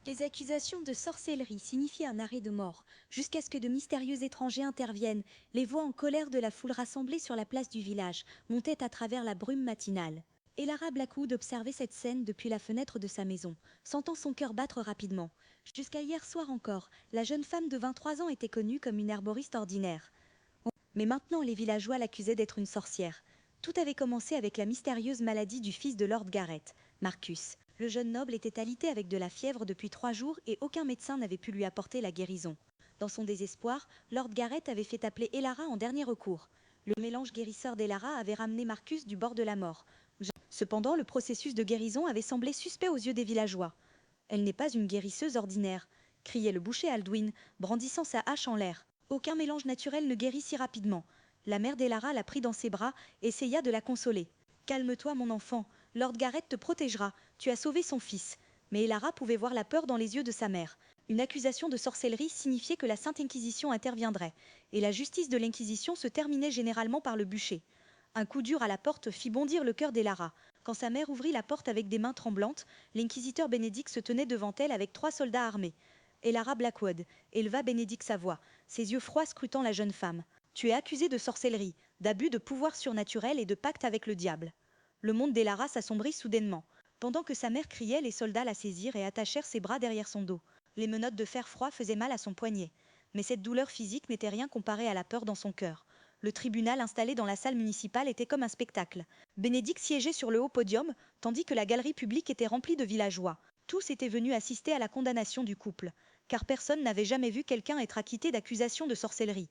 Les accusations de sorcellerie signifient un arrêt de mort, jusqu'à ce que de mystérieux étrangers interviennent. Les voix en colère de la foule rassemblée sur la place du village montaient à travers la brume matinale. Elara Blackwood observait cette scène depuis la fenêtre de sa maison, sentant son cœur battre rapidement. Jusqu'à hier soir encore, la jeune femme de 23 ans était connue comme une herboriste ordinaire. Mais maintenant les villageois l'accusaient d'être une sorcière. Tout avait commencé avec la mystérieuse maladie du fils de Lord Garrett, Marcus. Le jeune noble était alité avec de la fièvre depuis 3 jours et aucun médecin n'avait pu lui apporter la guérison. Dans son désespoir, Lord Garrett avait fait appeler Elara en dernier recours. Le mélange guérisseur d'Elara avait ramené Marcus du bord de la mort. Cependant, le processus de guérison avait semblé suspect aux yeux des villageois. Elle n'est pas une guérisseuse ordinaire, criait le boucher Aldwin, brandissant sa hache en l'air. Aucun mélange naturel ne guérit si rapidement. La mère d'Elara la prit dans ses bras et essaya de la consoler. Calme-toi, mon enfant, Lord Garrett te protégera, tu as sauvé son fils. Mais Elara pouvait voir la peur dans les yeux de sa mère. Une accusation de sorcellerie signifiait que la Sainte Inquisition interviendrait, et la justice de l'Inquisition se terminait généralement par le bûcher. Un coup dur à la porte fit bondir le cœur d'Elara. Quand sa mère ouvrit la porte avec des mains tremblantes, l'inquisiteur Bénédicte se tenait devant elle avec 3 soldats armés. Elara Blackwood éleva Bénédicte sa voix, ses yeux froids scrutant la jeune femme. Tu es accusée de sorcellerie, d'abus de pouvoir surnaturel et de pacte avec le diable. Le monde d'Elara s'assombrit soudainement. Pendant que sa mère criait, les soldats la saisirent et attachèrent ses bras derrière son dos. Les menottes de fer froid faisaient mal à son poignet. Mais cette douleur physique n'était rien comparée à la peur dans son cœur. Le tribunal installé dans la salle municipale était comme un spectacle. Bénédicte siégeait sur le haut podium, tandis que la galerie publique était remplie de villageois. Tous étaient venus assister à la condamnation du couple, car personne n'avait jamais vu quelqu'un être acquitté d'accusations de sorcellerie.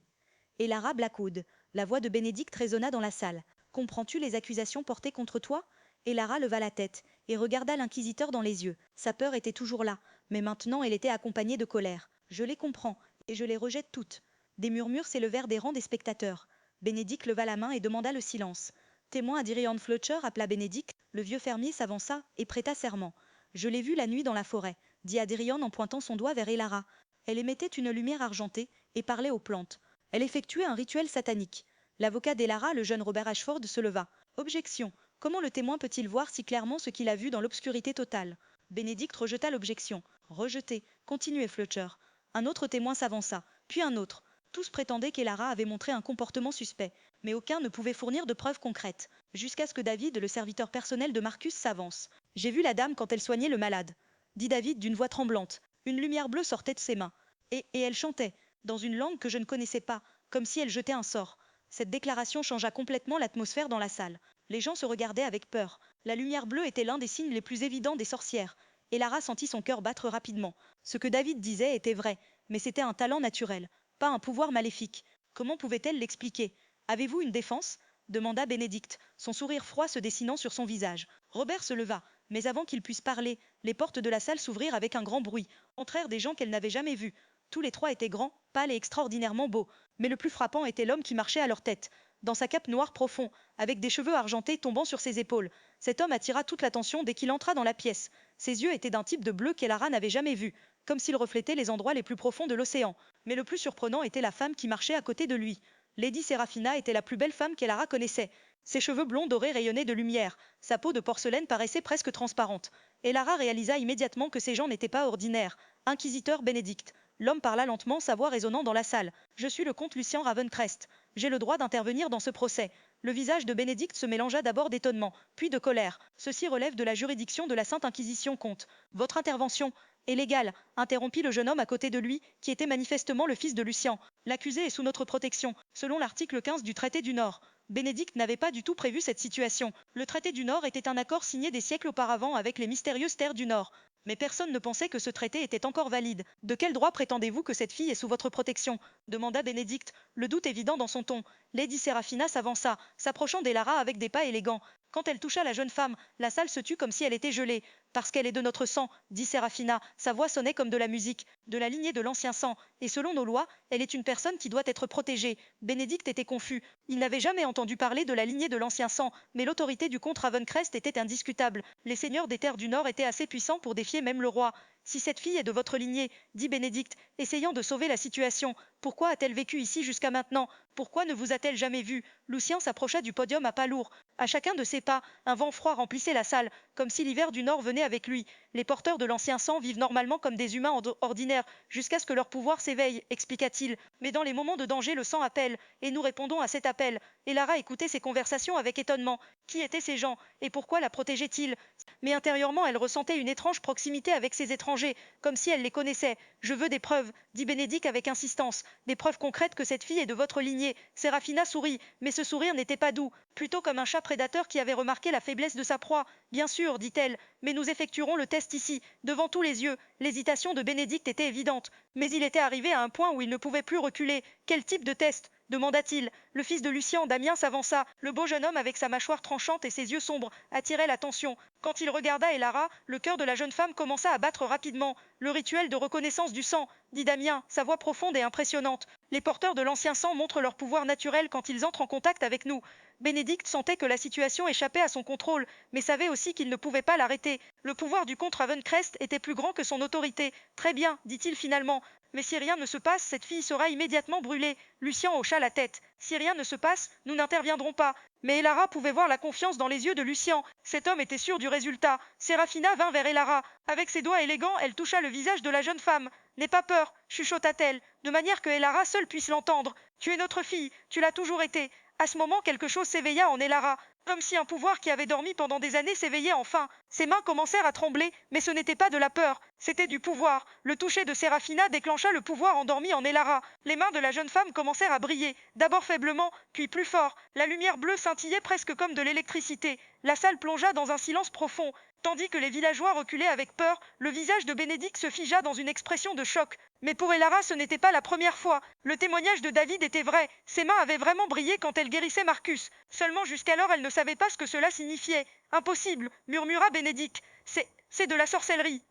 Et Lara Blackwood, la voix de Bénédicte résonna dans la salle. Comprends-tu les accusations portées contre toi? Et Lara leva la tête et regarda l'inquisiteur dans les yeux. Sa peur était toujours là, mais maintenant elle était accompagnée de colère. Je les comprends, et je les rejette toutes. Des murmures s'élevèrent des rangs des spectateurs. Bénédicte leva la main et demanda le silence. Témoin à Dirian Fletcher, appela Bénédicte, le vieux fermier s'avança et prêta serment. Je l'ai vue la nuit dans la forêt, dit Adrian en pointant son doigt vers Elara. Elle émettait une lumière argentée et parlait aux plantes. Elle effectuait un rituel satanique. L'avocat d'Elara, le jeune Robert Ashford, se leva. Objection. Comment le témoin peut-il voir si clairement ce qu'il a vu dans l'obscurité totale? Bénédicte rejeta l'objection. Rejeté. Continuez, Fletcher. Un autre témoin s'avança, puis un autre. Tous prétendaient qu'Elara avait montré un comportement suspect, mais aucun ne pouvait fournir de preuves concrètes, jusqu'à ce que David, le serviteur personnel de Marcus, s'avance. J'ai vu la dame quand elle soignait le malade, dit David d'une voix tremblante. Une lumière bleue sortait de ses mains, et elle chantait, dans une langue que je ne connaissais pas, comme si elle jetait un sort. Cette déclaration changea complètement l'atmosphère dans la salle. Les gens se regardaient avec peur. La lumière bleue était l'un des signes les plus évidents des sorcières, et Lara sentit son cœur battre rapidement. Ce que David disait était vrai, mais c'était un talent naturel, pas un pouvoir maléfique. Comment pouvait-elle l'expliquer? Avez-vous une défense? Demanda Bénédicte, son sourire froid se dessinant sur son visage. Robert se leva, mais avant qu'il puisse parler, les portes de la salle s'ouvrirent avec un grand bruit. Entrèrent des gens qu'elle n'avait jamais vus. Tous les trois étaient grands, pâles et extraordinairement beaux, mais le plus frappant était l'homme qui marchait à leur tête, dans sa cape noire profond, avec des cheveux argentés tombant sur ses épaules. Cet homme attira toute l'attention dès qu'il entra dans la pièce. Ses yeux étaient d'un type de bleu qu'Elara n'avait jamais vu, comme s'il reflétait les endroits les plus profonds de l'océan. Mais le plus surprenant était la femme qui marchait à côté de lui. Lady Seraphina était la plus belle femme qu'Elara connaissait. Ses cheveux blonds dorés rayonnaient de lumière, sa peau de porcelaine paraissait presque transparente. Elara réalisa immédiatement que ces gens n'étaient pas ordinaires. Inquisiteur Bénédicte. L'homme parla lentement, sa voix résonnant dans la salle. Je suis le comte Lucien Ravencrest. J'ai le droit d'intervenir dans ce procès. Le visage de Bénédicte se mélangea d'abord d'étonnement, puis de colère. Ceci relève de la juridiction de la Sainte Inquisition, comte. Votre intervention est légale, interrompit le jeune homme à côté de lui, qui était manifestement le fils de Lucien. L'accusé est sous notre protection, selon l'article 15 du traité du Nord. Bénédicte n'avait pas du tout prévu cette situation. Le traité du Nord était un accord signé des siècles auparavant avec les mystérieuses terres du Nord. Mais personne ne pensait que ce traité était encore valide. De quel droit prétendez-vous que cette fille est sous votre protection? Demanda Bénédicte, le doute évident dans son ton. Lady Seraphina s'avança, s'approchant d'Elara avec des pas élégants. Quand elle toucha la jeune femme, la salle se tut comme si elle était gelée. Parce qu'elle est de notre sang, dit Seraphina, sa voix sonnait comme de la musique, de la lignée de l'ancien sang, et selon nos lois, elle est une personne qui doit être protégée. Bénédicte était confus. Il n'avait jamais entendu parler de la lignée de l'ancien sang, mais l'autorité du comte Ravencrest était indiscutable. Les seigneurs des terres du Nord étaient assez puissants pour défier même le roi. Si cette fille est de votre lignée, dit Bénédicte, essayant de sauver la situation, pourquoi a-t-elle vécu ici jusqu'à maintenant? Pourquoi ne vous a-t-elle jamais vu? Lucien s'approcha du podium à pas lourds. À chacun de ses pas, un vent froid remplissait la salle, comme si l'hiver du Nord venait avec lui. Les porteurs de l'ancien sang vivent normalement comme des humains ordinaires, jusqu'à ce que leur pouvoir s'éveille, expliqua-t-il. Mais dans les moments de danger, le sang appelle, et nous répondons à cet appel. Et Lara écoutait ces conversations avec étonnement. Qui étaient ces gens, et pourquoi la protégeaient-ils? Mais intérieurement, elle ressentait une étrange proximité avec ces étrangers, comme si elle les connaissait. Je veux des preuves, dit Bénédicte avec insistance, des preuves concrètes que cette fille est de votre lignée. Sérafina sourit, mais ce sourire n'était pas doux, plutôt comme un chat prédateur qui avait remarqué la faiblesse de sa proie. Bien sûr, dit-elle, mais nous effectuerons le test ici, devant tous les yeux. L'hésitation de Bénédicte était évidente, mais il était arrivé à un point où il ne pouvait plus reculer. Quel type de test? Demanda-t-il. Le fils de Lucien, Damien, s'avança. Le beau jeune homme, avec sa mâchoire tranchante et ses yeux sombres, attirait l'attention. Quand il regarda Elara, le cœur de la jeune femme commença à battre rapidement. Le rituel de reconnaissance du sang, dit Damien, sa voix profonde et impressionnante. Les porteurs de l'ancien sang montrent leur pouvoir naturel quand ils entrent en contact avec nous. Bénédicte sentait que la situation échappait à son contrôle, mais savait aussi qu'il ne pouvait pas l'arrêter. Le pouvoir du comte Ravencrest était plus grand que son autorité. Très bien, dit-il finalement. Mais si rien ne se passe, cette fille sera immédiatement brûlée. Lucien hocha la tête. Si rien ne se passe, nous n'interviendrons pas. Mais Elara pouvait voir la confiance dans les yeux de Lucien. Cet homme était sûr du résultat. Sérafina vint vers Elara. Avec ses doigts élégants, elle toucha le visage de la jeune femme. N'aie pas peur, chuchota-t-elle, de manière que Elara seule puisse l'entendre. Tu es notre fille, tu l'as toujours été. À ce moment, quelque chose s'éveilla en Elara, comme si un pouvoir qui avait dormi pendant des années s'éveillait enfin. Ses mains commencèrent à trembler, mais ce n'était pas de la peur, c'était du pouvoir. Le toucher de Sérafina déclencha le pouvoir endormi en Elara. Les mains de la jeune femme commencèrent à briller, d'abord faiblement, puis plus fort. La lumière bleue scintillait presque comme de l'électricité. La salle plongea dans un silence profond. Tandis que les villageois reculaient avec peur, le visage de Bénédicte se figea dans une expression de choc. Mais pour Elara, ce n'était pas la première fois. Le témoignage de David était vrai. Ses mains avaient vraiment brillé quand elle guérissait Marcus. Seulement jusqu'alors, elle ne savait pas ce que cela signifiait. Impossible, murmura Bénédicte. C'est de la sorcellerie.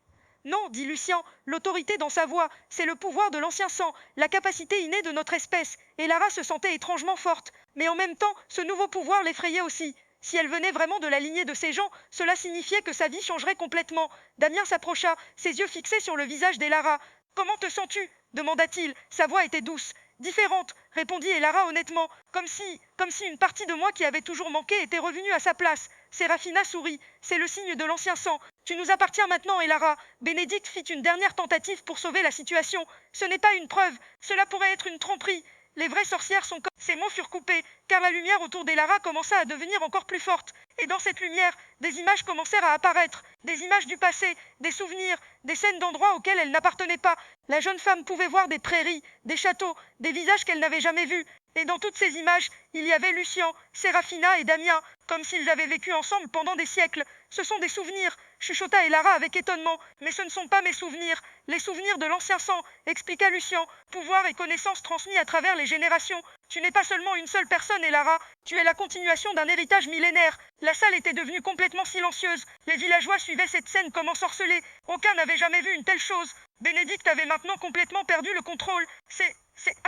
Non, dit Lucien, l'autorité dans sa voix, c'est le pouvoir de l'ancien sang, la capacité innée de notre espèce. Et Lara se sentait étrangement forte. Mais en même temps, ce nouveau pouvoir l'effrayait aussi. Si elle venait vraiment de la lignée de ces gens, cela signifiait que sa vie changerait complètement. Damien s'approcha, ses yeux fixés sur le visage d'Elara. Comment te sens-tu demanda-t-il. Sa voix était douce. Différente, répondit Elara honnêtement, comme si une partie de moi qui avait toujours manqué était revenue à sa place. Sérafina sourit. C'est le signe de l'ancien sang. Tu nous appartiens maintenant, Elara. Bénédicte fit une dernière tentative pour sauver la situation. Ce n'est pas une preuve. Cela pourrait être une tromperie. Les vraies sorcières sont comme... Ces mots furent coupés, car la lumière autour d'Elara commença à devenir encore plus forte. Et dans cette lumière, des images commencèrent à apparaître. Des images du passé, des souvenirs, des scènes d'endroits auxquels elle n'appartenait pas. La jeune femme pouvait voir des prairies, des châteaux, des visages qu'elle n'avait jamais vus. Et dans toutes ces images, il y avait Lucien, Sérafina et Damien, comme s'ils avaient vécu ensemble pendant des siècles. Ce sont des souvenirs, chuchota Elara avec étonnement. Mais ce ne sont pas mes souvenirs, les souvenirs de l'ancien sang, expliqua Lucien. Pouvoir et connaissances transmis à travers les générations. Tu n'es pas seulement une seule personne, Elara, tu es la continuation d'un héritage millénaire. La salle était devenue complètement silencieuse. Les villageois suivaient cette scène comme ensorcelés. Aucun n'avait jamais vu une telle chose. Bénédicte avait maintenant complètement perdu le contrôle. C'est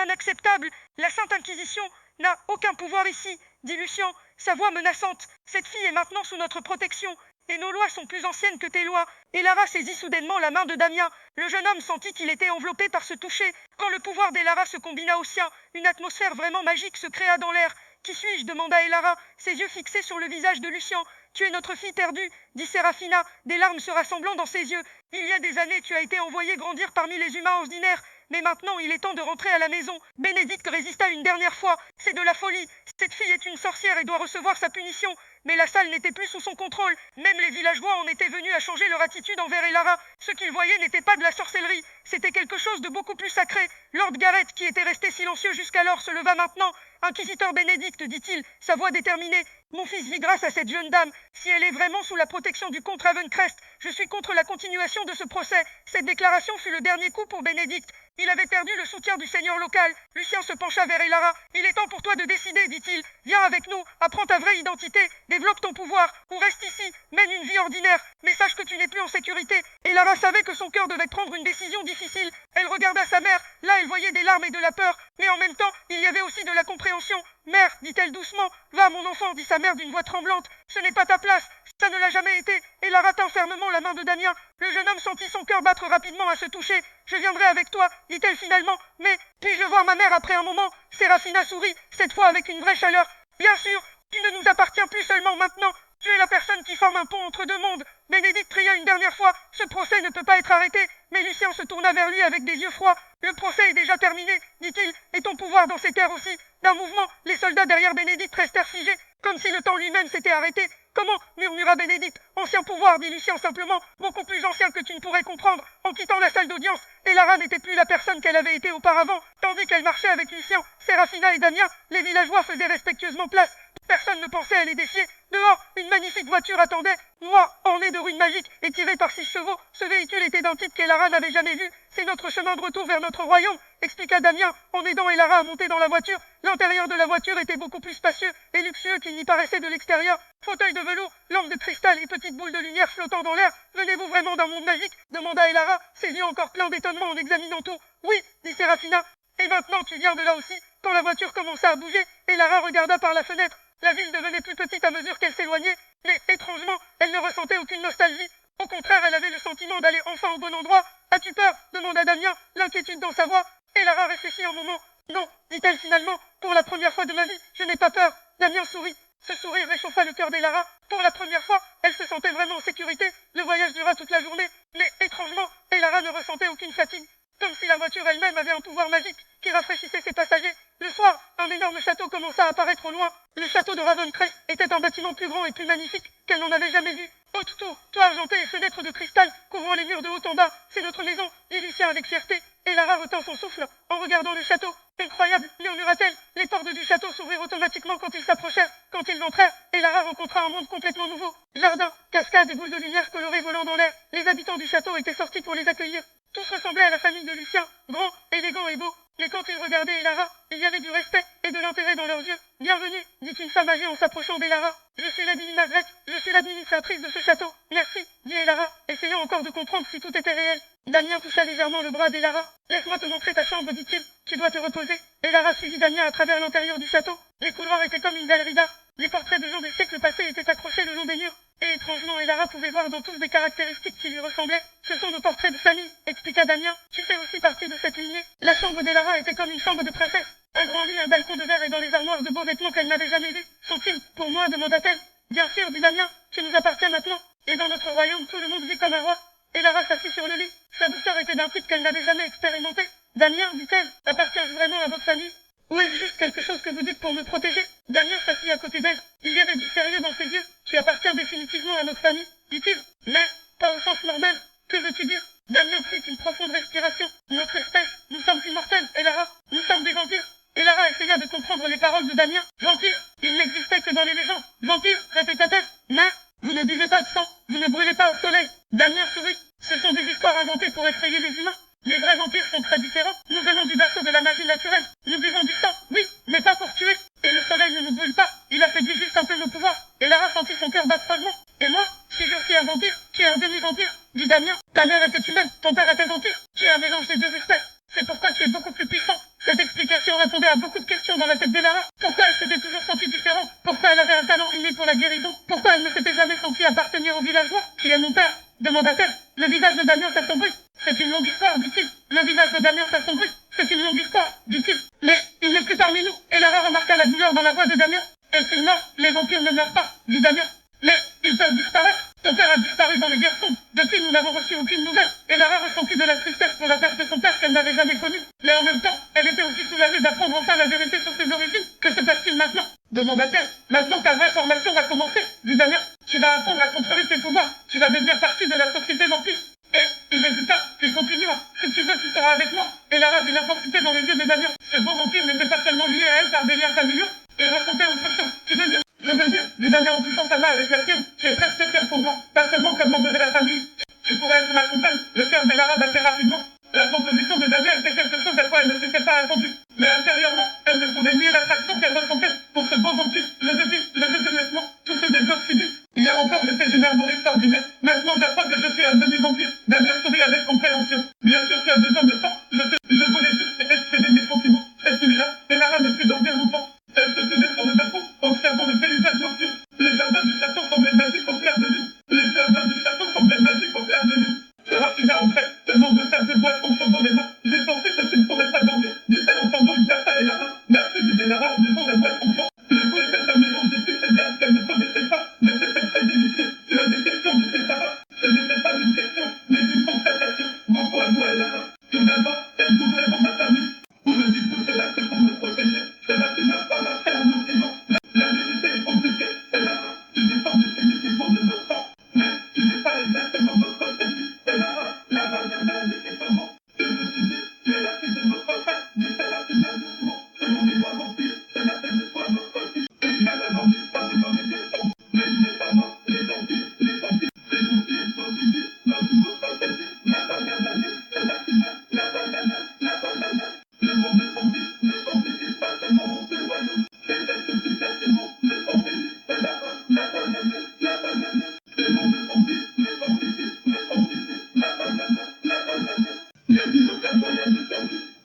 inacceptable. La Sainte Inquisition n'a aucun pouvoir ici, dit Lucien, sa voix menaçante. Cette fille est maintenant sous notre protection. Et nos lois sont plus anciennes que tes lois. Et Lara saisit soudainement la main de Damien. Le jeune homme sentit qu'il était enveloppé par ce toucher. Quand le pouvoir d'Elara se combina au sien, une atmosphère vraiment magique se créa dans l'air. Qui suis-je demanda Elara, ses yeux fixés sur le visage de Lucien. Tu es notre fille perdue, dit Sérafina, des larmes se rassemblant dans ses yeux. Il y a des années, tu as été envoyée grandir parmi les humains ordinaires. Mais maintenant, il est temps de rentrer à la maison. Bénédicte résista une dernière fois. C'est de la folie. Cette fille est une sorcière et doit recevoir sa punition. Mais la salle n'était plus sous son contrôle. Même les villageois en étaient venus à changer leur attitude envers Elara. Ce qu'ils voyaient n'était pas de la sorcellerie. C'était quelque chose de beaucoup plus sacré. Lord Garrett, qui était resté silencieux jusqu'alors, se leva maintenant. Inquisiteur Bénédicte, dit-il, sa voix déterminée. Mon fils vit grâce à cette jeune dame. Si elle est vraiment sous la protection du comte Ravencrest, je suis contre la continuation de ce procès. Cette déclaration fut le dernier coup pour Bénédicte. Il avait perdu le soutien du seigneur local. Lucien se pencha vers Elara. Il est temps pour toi de décider, dit-il. Viens avec nous, apprends ta vraie identité, développe ton pouvoir, ou reste ici, mène une vie ordinaire, mais sache que tu n'es plus en sécurité. Elara savait que son cœur devait prendre une décision difficile. Elle regarda sa mère. Là, elle voyait des larmes et de la peur. Mais en même temps, il y avait aussi de la compréhension. Mère, dit-elle doucement. Va, mon enfant, dit sa mère d'une voix tremblante. Ce n'est pas ta place. Ça ne l'a jamais été. Elara tint fermement la main de Damien. Le jeune homme sentit son cœur battre rapidement à se toucher. Je viendrai avec toi, dit-elle finalement. Mais puis-je voir ma mère après un moment? Sérafina sourit, cette fois avec une vraie chaleur. Bien sûr, tu ne nous appartiens plus seulement maintenant. Tu es la personne qui forme un pont entre deux mondes. Bénédicte pria une dernière fois. Ce procès ne peut pas être arrêté. Mais Lucien se tourna vers lui avec des yeux froids. Le procès est déjà terminé, dit-il, et ton pouvoir dans ces terres aussi. D'un mouvement, les soldats derrière Bénédicte restèrent figés, comme si le temps lui-même s'était arrêté. Comment murmura Bénédicte. Ancien pouvoir, dit Lucien simplement, beaucoup plus ancien que tu ne pourrais comprendre. En quittant la salle d'audience, Elara n'était plus la personne qu'elle avait été auparavant. Tandis qu'elle marchait avec Lucien, Séraphina et Damien, les villageois faisaient respectueusement place. Personne ne pensait à les défier. Dehors, une magnifique voiture attendait, noire, ornée de runes magiques et tirée par 6 chevaux. Ce véhicule était d'un type qu'Elara n'avait jamais vu. C'est notre chemin de retour vers notre royaume, expliqua Damien, en aidant Elara à monter dans la voiture. L'intérieur de la voiture était beaucoup plus spacieux et luxueux qu'il n'y paraissait de l'extérieur. Fauteuil de velours, lampe de cristal et petites boules de lumière flottant dans l'air. Venez-vous vraiment d'un monde magique demanda Elara, ses yeux encore pleins d'étonnement en examinant tout. Oui, dit Séraphina. Et maintenant tu viens de là aussi. Quand la voiture commença à bouger, Elara regarda par la fenêtre. La ville devenait plus petite à mesure qu'elle s'éloignait, mais étrangement, elle ne ressentait aucune nostalgie. Au contraire, elle avait le sentiment d'aller enfin au bon endroit. As-tu peur demanda Damien, l'inquiétude dans sa voix. Et Lara réfléchit un moment. Non, dit-elle finalement, pour la première fois de ma vie, je n'ai pas peur. Damien sourit. Ce sourire réchauffa le cœur d'Elara. Pour la première fois, elle se sentait vraiment en sécurité. Le voyage dura toute la journée, mais étrangement, Elara ne ressentait aucune fatigue. Comme si la voiture elle-même avait un pouvoir magique qui rafraîchissait ses passagers. Le soir, un énorme château commença à apparaître au loin. Le château de Ravencrest était un bâtiment plus grand et plus magnifique qu'elle n'en avait jamais vu. Haute tour, toit argenté et fenêtres de cristal couvrant les murs de haut en bas. C'est notre maison, dit Lucien avec fierté. Et Lara retint son souffle en regardant le château. Incroyable, murmura-t-elle. Les portes du château s'ouvrirent automatiquement quand ils s'approchèrent. Quand ils entrèrent, et Lara rencontra un monde complètement nouveau. Jardin, cascades et boules de lumière colorées volant dans l'air. Les habitants du château étaient sortis pour les accueillir. Tous ressemblaient à la famille de Lucien, grand, élégant et beau. Mais quand ils regardaient Elara, il y avait du respect et de l'intérêt dans leurs yeux. Bienvenue, dit une femme âgée en s'approchant d'Elara. Je suis Lady Margaret, je suis l'administratrice de ce château. Merci, dit Elara, essayant encore de comprendre si tout était réel. Damien toucha légèrement le bras d'Elara. Laisse-moi te montrer ta chambre, dit-il. Tu dois te reposer. Elara suivit Damien à travers l'intérieur du château. Les couloirs étaient comme une galerie d'art. Les portraits de gens des siècles passés étaient accrochés le long des murs. Et étrangement, Elara pouvait voir dans tous des caractéristiques qui lui ressemblaient. Ce sont nos portraits de famille, expliqua Damien. Tu fais aussi partie de cette lignée. La chambre d'Elara était comme une chambre de princesse. Un grand lit, un balcon de verre et dans les armoires de beaux vêtements qu'elle n'avait jamais vus. Sont-ils pour moi demanda-t-elle. Bien sûr, dit Damien. Tu nous appartiens maintenant. Et dans notre royaume, tout le monde vit comme un roi. Elara s'assit sur le lit. Sa douceur était d'un type qu'elle n'avait jamais expérimenté. Damien, dit-elle, appartiens-je vraiment à votre famille? Ou est-ce juste quelque chose que vous dites pour me protéger? Damien s'assit à côté d'elle. Il y avait du sérieux dans ses yeux. Tu appartiens définitivement à notre famille, dit-il. Mais, pas au sens normal. Que veux-tu dire? Damien prit une profonde respiration. Notre espèce, nous sommes immortels, Elara. Nous sommes des vampires. Elara essaya de comprendre les paroles de Damien. Vampire, il n'existait que dans les légendes. Vampire, répéta-t-elle. Mais, vous ne buvez pas de sang, vous ne brûlez pas au soleil. Damien sourit. Ce sont des histoires inventées pour effrayer les humains. Les vrais vampires sont très différents. Nous venons du berceau de la magie naturelle. Nous buvons du sang, oui, mais pas pour tuer. Et le soleil ne nous brûle pas. Il affaiblit juste un peu nos pouvoirs. Et Lara sentit son cœur battre follement. Et moi, si je suis un vampire, tu es un demi-vampire, dit Damien. Ta mère était humaine, ton père était vampire. Tu es un mélange des deux espèces. C'est pourquoi tu es beaucoup plus puissant. Cette explication répondait à beaucoup de questions dans la tête d'Elara. Pourquoi elle s'était toujours sentie différente? Pourquoi elle avait un talent inné pour la guérison? Pourquoi elle ne s'était jamais sentie appartenir aux villageois? Qui est mon père? Demanda-t-elle. Le visage de Damien s'assombrit. C'est une longue histoire, dit-il. Le visage de Damien s'assombrit. C'est une longue histoire, dit-il. Mais il n'est plus parmi nous. Et Lara remarqua la douleur dans la voix de Damien. Est-il mort? Les vampires ne meurent pas, dit Damien. Mais ils peuvent disparaître. Ton père a disparu dans les guerres sombres. Depuis, nous n'avons reçu aucune nouvelle. Et Lara ressentit de la tristesse pour la perte de son père qu'elle n'avait jamais connue. Mais en même temps, elle était aussi soulagée d'apprendre enfin la vérité sur ses origines. Que se passe-t-il maintenant? Demanda-t-elle. Maintenant ta vraie formation va commencer, dit Damien. Tu vas apprendre à contrôler tes pouvoirs. Tu vas devenir partie de la société vampire. Et il hésita, puis continua. Si tu veux, tu seras avec moi. Et Lara vit l'intensité dans les yeux de Damien. Ce beau vampire n'était pas seulement lié à elle par des liens familiaux. Il ressentait autre chose. Tu veux dire? Je veux dire, dit Damien en touchant sa main avec la sienne. Tu es très spécial pour moi. Pas seulement comme membre de la famille. Tu pourrais être ma compagne. Le cœur de Lara battait rapidement. La proposition de Damien était quelque chose à quoi elle ne s'était pas attendue. Mais intérieurement, elle ne pouvait nier l'attraction qu'elle ressentait pour ce beau vampire. Le désir nettement, tous ceux des gosses physiques. Il y a encore de ces humeurs extraordinaires. Maintenant, j'apprends que je suis un demi-vampire. Damien sourit avec compréhension. Bien sûr, tu as besoin de temps. Je voulais juste exprimer mes sentiments. Cette nuit-là, et Lara ne put dormir longtemps. Elle se tenait sur le balcon, observant le paysage nocturne. Les jardins du château semblaient magiques au clair de lune. Les jardins du château semblaient magiques au clair de lune. Se raffina en fait, tenant de tasse de boisson dans les mains. J'ai pensé que tu ne pourrais pas dormir, dit-elle en tendant une tasse à Elara. Merci, dit Elara en buvant la boisson. Je pouvais faire un mélange de sucre et d'air qu'elle ne connaissait pas, mais c'était très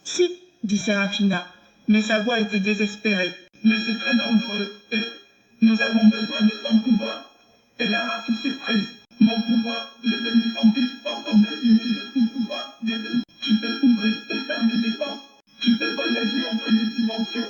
Si, dit Séraphina, mais sa voix était désespérée. Mais c'est très dangereux, et nous avons besoin de ton pouvoir. Et Lara fut surprise. Mon pouvoir, le demi-vampire, entendait unir le pouvoir des deux. Tu peux ouvrir et fermer des portes. Tu peux voyager entre les dimensions.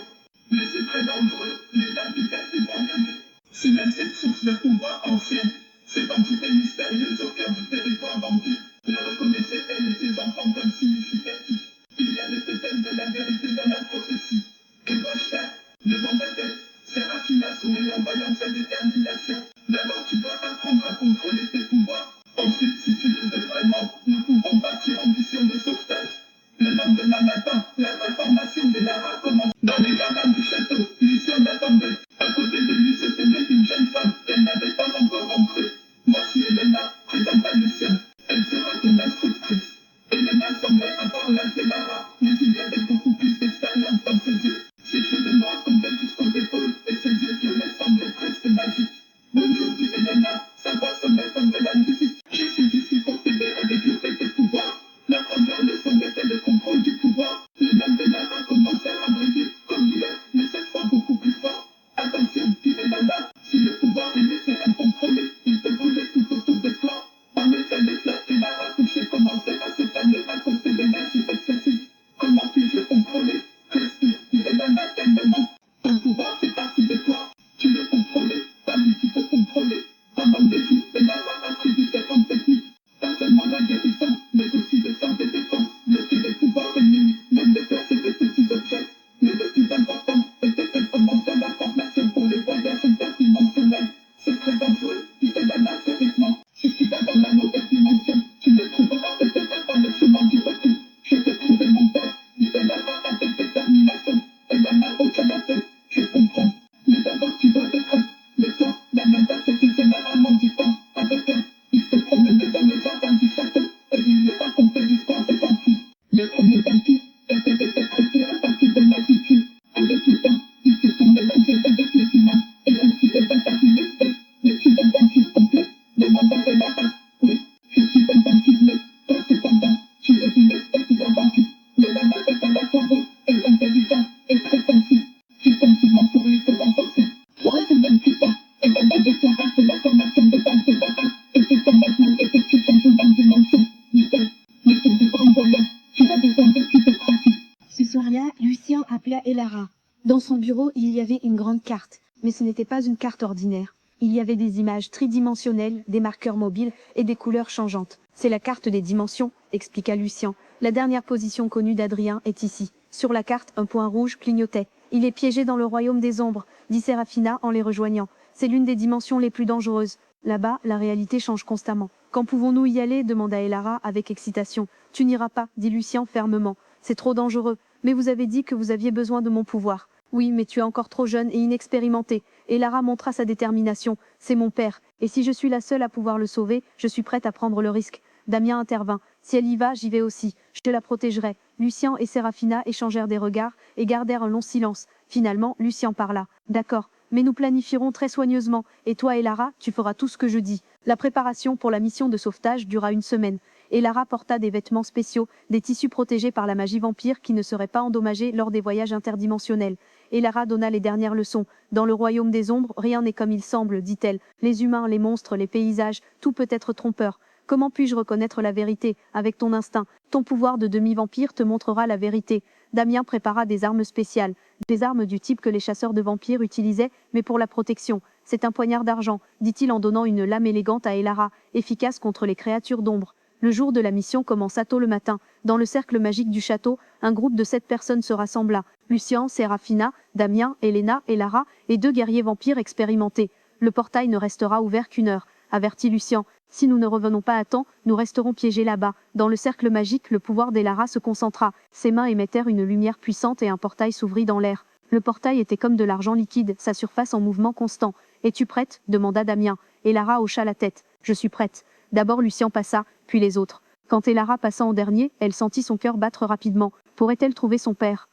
Mais c'est très dangereux, les implications moyennes. Si même cette source de pouvoir ancienne, cette entité mystérieuse au cœur du territoire vampire, ne reconnaissait elle et ses enfants comme significatifs. Il y avait peut-être de la vérité dans la prophétie. Que dois-je faire? Demanda-t-elle. Séraphina sourit en voyant sa détermination. D'abord, tu dois apprendre à contrôler tes pouvoirs. Ensuite, si tu le veux vraiment, nous pouvons partir en mission de sauvetage. Le lendemain matin, la reformation de Lara commence. Dans les jardins du château, Lucien l'attendait. À côté de lui se tenait une jeune femme qu'elle n'avait pas encore rentrée. Voici Elena, présenta Lucien. Elle sera ton instructrice. Elena semblait avoir l'âge de Lara, mais il y avait beaucoup plus d'expérience dans ses yeux. Ses cheveux noirs tombaient jusqu'aux épaules et ses yeux violets semblaient presque magiques. Bonjour, dit Elena, sa voix sonnait comme de la musique. Je suis ici pour t'aider à développer tes pouvoirs. La première leçon était le contrôle du pouvoir. Les mains de Lara commencèrent à briller, comme hier, mais cette fois beaucoup plus fort. Attention, dit Elena, si le pouvoir est laissé incontrôlé, il peut brûler tout autour de toi. En effet, les fleurs que Lara touchait commençaient à s'étaler à cause de l'énergie excessive. Comment puis-je contrôler? Respire, dit Elena calmement. Ton pouvoir fait partie de toi. Tu le contrôles, pas lui qui te contrôler. Pendant des jours, Lara a appris différentes techniques. Pas seulement la guérison, mais aussi le sens de défense, bloquer les pouvoirs ennemis, même les percer de petits objets. Mais le plus important était qu'elle commençait la formation pour les voyages interdimensionnels. C'est très dangereux, dit Elena sérieusement. Si tu vas dans la mauvaise dimension, tu ne trouveras peut-être pas le chemin du retour. Je te trouverai mon père, dit Elena avec détermination. Elena hocha la tête. Je comprends. Mais d'abord tu dois te prêter. Le soir, la mère c'était généralement du temps avec elle. Il se promenait dans les jardins du château et il lui racontait l'histoire des vampires. Le premier vampire était interprété à partir de l'attitude. Avec le temps, il se sont mélangés avec les humains et ainsi est apparue une espèce. Mais tu es un vampire complet? Demanda Lara. Oui, je suis un vampire, mais toi cependant, tu es une espèce de vampire. Le lama est à la fois beau et intelligent et très sensible. Tu sentiment pour lui se renforcer. 3 semaines plus tard, Elena déclara que la formation de base de Lara était comme maintenant effectuer son jeu dans dimension. Dit-elle, mais pour de grands voyages, tu as besoin de plus de pratique. Ce soir-là, Lucien appela Elara. Dans son bureau, il y avait une grande carte, mais ce n'était pas une carte ordinaire. Il y avait des images tridimensionnelles, des marqueurs mobiles et des couleurs changeantes. C'est la carte des dimensions, expliqua Lucien. La dernière position connue d'Adrien est ici. Sur la carte, un point rouge clignotait. Il est piégé dans le royaume des ombres, dit Séraphina en les rejoignant. C'est l'une des dimensions les plus dangereuses. Là-bas, la réalité change constamment. Quand pouvons-nous y aller? Demanda Elara avec excitation. Tu n'iras pas, dit Lucien fermement. C'est trop dangereux. Mais vous avez dit que vous aviez besoin de mon pouvoir. Oui, mais tu es encore trop jeune et inexpérimenté. Elara montra sa détermination. C'est mon père. Et si je suis la seule à pouvoir le sauver, je suis prête à prendre le risque. Damien intervint. Si elle y va, j'y vais aussi. Je la protégerai. Lucien et Séraphina échangèrent des regards et gardèrent un long silence. Finalement, Lucien parla. D'accord, mais nous planifierons très soigneusement. Et toi, Elara, tu feras tout ce que je dis. La préparation pour la mission de sauvetage dura 1 semaine. Elara porta des vêtements spéciaux, des tissus protégés par la magie vampire qui ne seraient pas endommagés lors des voyages interdimensionnels. Elara donna les dernières leçons. Dans le royaume des ombres, rien n'est comme il semble, dit-elle. Les humains, les monstres, les paysages, tout peut être trompeur. Comment puis-je reconnaître la vérité? Avec ton instinct, ton pouvoir de demi-vampire te montrera la vérité. Damien prépara des armes spéciales, des armes du type que les chasseurs de vampires utilisaient, mais pour la protection. C'est un poignard d'argent, dit-il en donnant une lame élégante à Elara, efficace contre les créatures d'ombre. Le jour de la mission commença tôt le matin. Dans le cercle magique du château, un groupe de 7 personnes se rassembla. Lucien, Sérafina, Damien, Elena et Lara, et 2 guerriers vampires expérimentés. Le portail ne restera ouvert qu'1 heure, avertit Lucien. Si nous ne revenons pas à temps, nous resterons piégés là-bas. Dans le cercle magique, le pouvoir d'Elara se concentra. Ses mains émettèrent une lumière puissante et un portail s'ouvrit dans l'air. Le portail était comme de l'argent liquide, sa surface en mouvement constant. « Es-tu prête ?» demanda Damien. Elara hocha la tête. « Je suis prête. » D'abord Lucien passa, puis les autres. Quand Elara passa en dernier, elle sentit son cœur battre rapidement. Pourrait-elle trouver son père?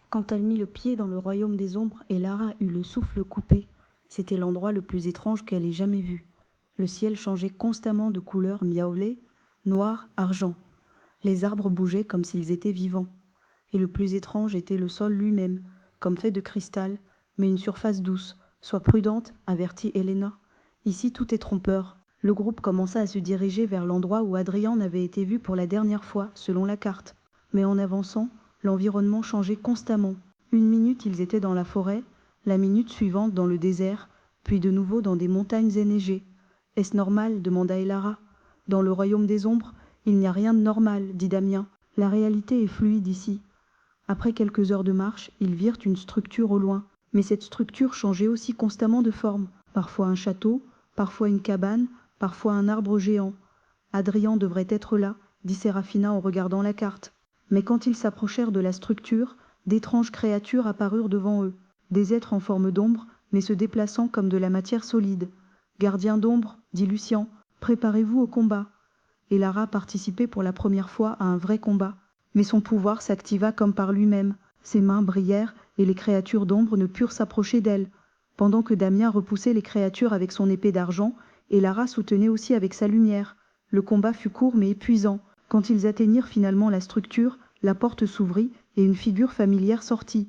Quand elle mit le pied dans le royaume des ombres, Elara eut le souffle coupé. C'était l'endroit le plus étrange qu'elle ait jamais vu. Le ciel changeait constamment de couleur violet, noir, argent. Les arbres bougeaient comme s'ils étaient vivants. Et le plus étrange était le sol lui-même, comme fait de cristal, mais une surface douce. Sois prudente, avertit Elena. Ici tout est trompeur. Le groupe commença à se diriger vers l'endroit où Adrien avait été vu pour la dernière fois, selon la carte. Mais en avançant, l'environnement changeait constamment. 1 minute ils étaient dans la forêt, la minute suivante dans le désert, puis de nouveau dans des montagnes enneigées. « Est-ce normal ?» demanda Elara. « Dans le royaume des ombres, il n'y a rien de normal, dit Damien. La réalité est fluide ici. » Après quelques heures de marche, ils virent une structure au loin. Mais cette structure changeait aussi constamment de forme. Parfois un château, parfois une cabane, parfois un arbre géant. « Adrien devrait être là, dit Sérafina en regardant la carte. Mais quand ils s'approchèrent de la structure, d'étranges créatures apparurent devant eux. Des êtres en forme d'ombre, mais se déplaçant comme de la matière solide. « Gardien d'ombre, dit Lucien, préparez-vous au combat. » Elara participait pour la première fois à un vrai combat. Mais son pouvoir s'activa comme par lui-même. Ses mains brillèrent et les créatures d'ombre ne purent s'approcher d'elle. Pendant que Damien repoussait les créatures avec son épée d'argent, Elara soutenait aussi avec sa lumière. Le combat fut court mais épuisant. Quand ils atteignirent finalement la structure, la porte s'ouvrit et une figure familière sortit.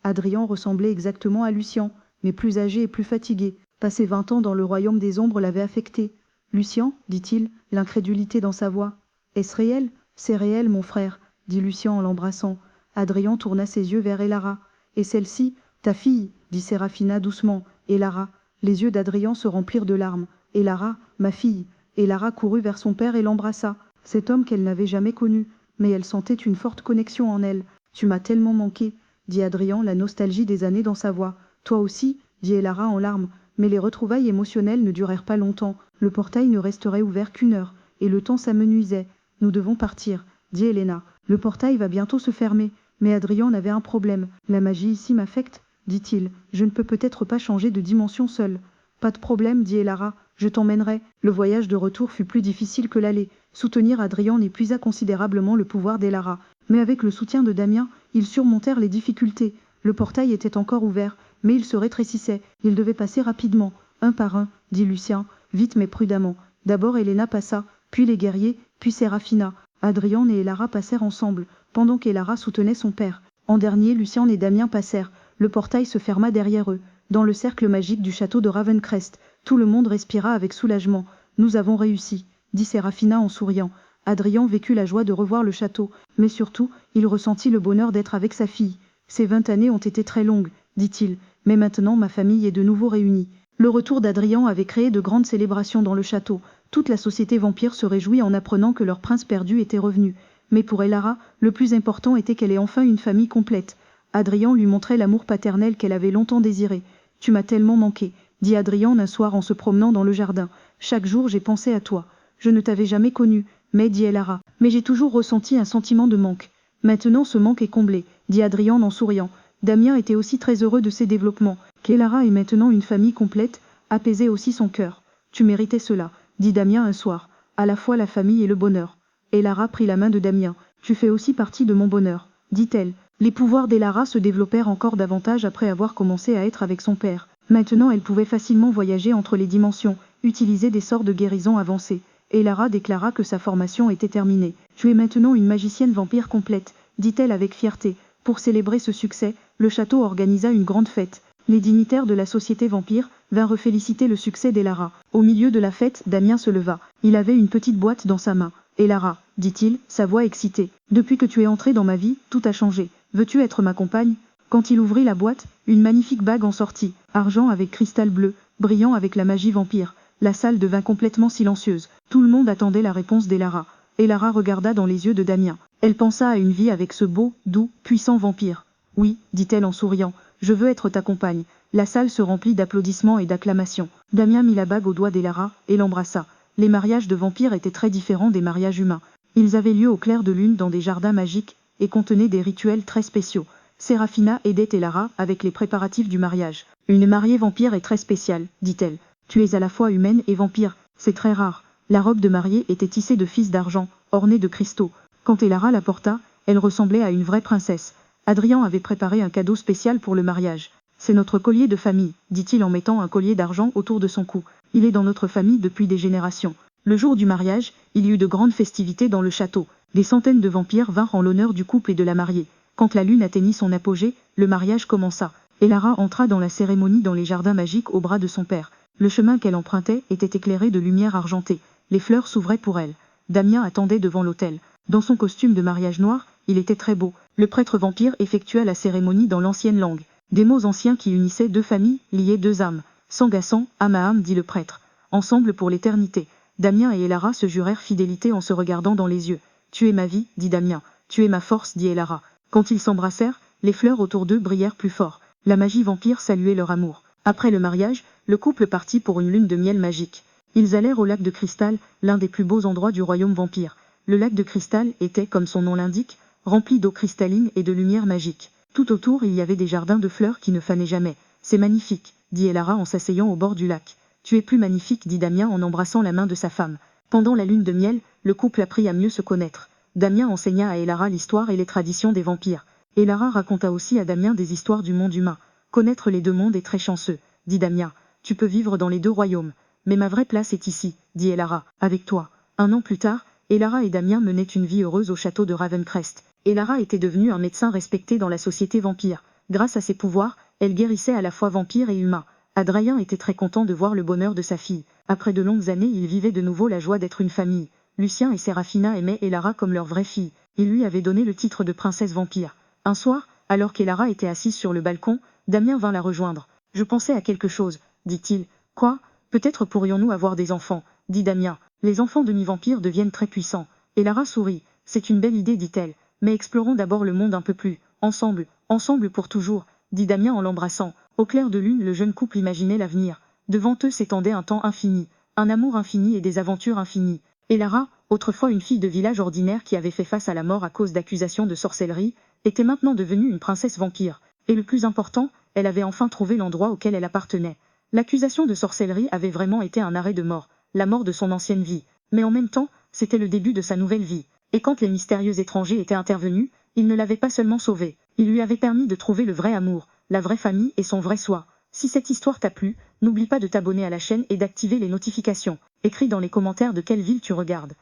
Adrien ressemblait exactement à Lucien, mais plus âgé et plus fatigué. Passer 20 ans dans le royaume des ombres l'avait affecté. « Lucien, dit-il, l'incrédulité dans sa voix. « Est-ce réel ?»« C'est réel, mon frère, dit Lucien en l'embrassant. Adrien tourna ses yeux vers Elara. « Et celle-ci, ta fille, dit Sérafina doucement. Elara. » Les yeux d'Adrien se remplirent de larmes. « Elara, ma fille. » Elara courut vers son père et l'embrassa. Cet homme qu'elle n'avait jamais connu, mais elle sentait une forte connexion en elle. « Tu m'as tellement manqué, dit Adrien, la nostalgie des années dans sa voix. « Toi aussi, dit Elara en larmes. Mais les retrouvailles émotionnelles ne durèrent pas longtemps. Le portail ne resterait ouvert qu'1 heure, et le temps s'amenuisait. « Nous devons partir, dit Elena. Le portail va bientôt se fermer. » Mais Adrien avait un problème. « La magie ici m'affecte, dit-il. Je ne peux peut-être pas changer de dimension seul. »« Pas de problème, dit Elara. Je t'emmènerai. » Le voyage de retour fut plus difficile que l'aller. Soutenir Adrien épuisa considérablement le pouvoir d'Elara. Mais avec le soutien de Damien, ils surmontèrent les difficultés. Le portail était encore ouvert, mais il se rétrécissait. Ils devaient passer rapidement, un par un, dit Lucien, vite mais prudemment. D'abord Elena passa, puis les guerriers, puis Sérafina. Adrien et Elara passèrent ensemble, pendant qu'Elara soutenait son père. En dernier, Lucien et Damien passèrent. Le portail se ferma derrière eux. Dans le cercle magique du château de Ravencrest, tout le monde respira avec soulagement. « Nous avons réussi, dit Sérafina en souriant. Adrien vécut la joie de revoir le château, mais surtout, il ressentit le bonheur d'être avec sa fille. Ces 20 années ont été très longues, dit-il, mais maintenant ma famille est de nouveau réunie. Le retour d'Adrien avait créé de grandes célébrations dans le château. Toute la société vampire se réjouit en apprenant que leur prince perdu était revenu. Mais pour Elara, le plus important était qu'elle ait enfin une famille complète. Adrien lui montrait l'amour paternel qu'elle avait longtemps désiré. « Tu m'as tellement manqué, dit Adrien un soir en se promenant dans le jardin. Chaque jour j'ai pensé à toi. Je ne t'avais jamais connu, mais dit Elara. Mais j'ai toujours ressenti un sentiment de manque. Maintenant ce manque est comblé, dit Adrien en souriant. Damien était aussi très heureux de ses développements. Qu'Elara ait maintenant une famille complète apaisait aussi son cœur. Tu méritais cela, dit Damien un soir. À la fois la famille et le bonheur. Elara prit la main de Damien. Tu fais aussi partie de mon bonheur, dit-elle. Les pouvoirs d'Elara se développèrent encore davantage après avoir commencé à être avec son père. Maintenant elle pouvait facilement voyager entre les dimensions, utiliser des sorts de guérison avancés. Elara déclara que sa formation était terminée. « Tu es maintenant une magicienne vampire complète », dit-elle avec fierté. Pour célébrer ce succès, le château organisa une grande fête. Les dignitaires de la société vampire vinrent féliciter le succès d'Elara. Au milieu de la fête, Damien se leva. Il avait une petite boîte dans sa main. « Elara, dit-il, sa voix excitée, depuis que tu es entrée dans ma vie, tout a changé. Veux-tu être ma compagne ?» Quand il ouvrit la boîte, une magnifique bague en sortit, argent avec cristal bleu, brillant avec la magie vampire. La salle devint complètement silencieuse. Tout le monde attendait la réponse d'Elara. Et Lara regarda dans les yeux de Damien. Elle pensa à une vie avec ce beau, doux, puissant vampire. Oui, dit-elle en souriant, je veux être ta compagne. La salle se remplit d'applaudissements et d'acclamations. Damien mit la bague au doigt d'Elara et l'embrassa. Les mariages de vampires étaient très différents des mariages humains. Ils avaient lieu au clair de lune dans des jardins magiques et contenaient des rituels très spéciaux. Séraphina aidait Elara avec les préparatifs du mariage. Une mariée vampire est très spéciale, dit-elle. Tu es à la fois humaine et vampire, c'est très rare. La robe de mariée était tissée de fils d'argent, ornée de cristaux. Quand Elara la porta, elle ressemblait à une vraie princesse. Adrien avait préparé un cadeau spécial pour le mariage. C'est notre collier de famille, dit-il en mettant un collier d'argent autour de son cou. Il est dans notre famille depuis des générations. Le jour du mariage, il y eut de grandes festivités dans le château. Des centaines de vampires vinrent en l'honneur du couple et de la mariée. Quand la lune atteignit son apogée, le mariage commença. Elara entra dans la cérémonie dans les jardins magiques au bras de son père. Le chemin qu'elle empruntait était éclairé de lumière argentée. Les fleurs s'ouvraient pour elle. Damien attendait devant l'autel. Dans son costume de mariage noir, il était très beau. Le prêtre vampire effectua la cérémonie dans l'ancienne langue. Des mots anciens qui unissaient deux familles, liaient deux âmes. Sangassan, âme à âme, dit le prêtre. Ensemble pour l'éternité. Damien et Elara se jurèrent fidélité en se regardant dans les yeux. Tu es ma vie, dit Damien. Tu es ma force, dit Elara. Quand ils s'embrassèrent, les fleurs autour d'eux brillèrent plus fort. La magie vampire saluait leur amour. Après le mariage, le couple partit pour une lune de miel magique. Ils allèrent au lac de cristal, l'un des plus beaux endroits du royaume vampire. Le lac de cristal était, comme son nom l'indique, rempli d'eau cristalline et de lumière magique. Tout autour il y avait des jardins de fleurs qui ne fanaient jamais. C'est magnifique, dit Elara en s'asseyant au bord du lac. Tu es plus magnifique, dit Damien en embrassant la main de sa femme. Pendant la lune de miel, le couple apprit à mieux se connaître. Damien enseigna à Elara l'histoire et les traditions des vampires. Elara raconta aussi à Damien des histoires du monde humain. Connaître les deux mondes est très chanceux, dit Damien. Tu peux vivre dans les deux royaumes. Mais ma vraie place est ici, dit Elara, avec toi. Un an plus tard, Elara et Damien menaient une vie heureuse au château de Ravencrest. Elara était devenue un médecin respecté dans la société vampire. Grâce à ses pouvoirs, elle guérissait à la fois vampire et humain. Adrien était très content de voir le bonheur de sa fille. Après de longues années, ils vivaient de nouveau la joie d'être une famille. Lucien et Séraphina aimaient Elara comme leur vraie fille. Ils lui avaient donné le titre de princesse vampire. Un soir, alors qu'Elara était assise sur le balcon, Damien vint la rejoindre. « Je pensais à quelque chose, » dit-il. « Quoi ? Peut-être pourrions-nous avoir des enfants, » dit Damien. « Les enfants demi-vampires deviennent très puissants. » Elara sourit. « C'est une belle idée, dit-elle. Mais explorons d'abord le monde un peu plus. Ensemble, ensemble pour toujours, » dit Damien en l'embrassant. Au clair de lune, le jeune couple imaginait l'avenir. Devant eux s'étendait un temps infini, un amour infini et des aventures infinies. Elara, autrefois une fille de village ordinaire qui avait fait face à la mort à cause d'accusations de sorcellerie, était maintenant devenue une princesse vampire. Et le plus important, elle avait enfin trouvé l'endroit auquel elle appartenait. L'accusation de sorcellerie avait vraiment été un arrêt de mort, la mort de son ancienne vie. Mais en même temps, c'était le début de sa nouvelle vie. Et quand les mystérieux étrangers étaient intervenus, ils ne l'avaient pas seulement sauvée, ils lui avaient permis de trouver le vrai amour, la vraie famille et son vrai soi. Si cette histoire t'a plu, n'oublie pas de t'abonner à la chaîne et d'activer les notifications. Écris dans les commentaires de quelle ville tu regardes.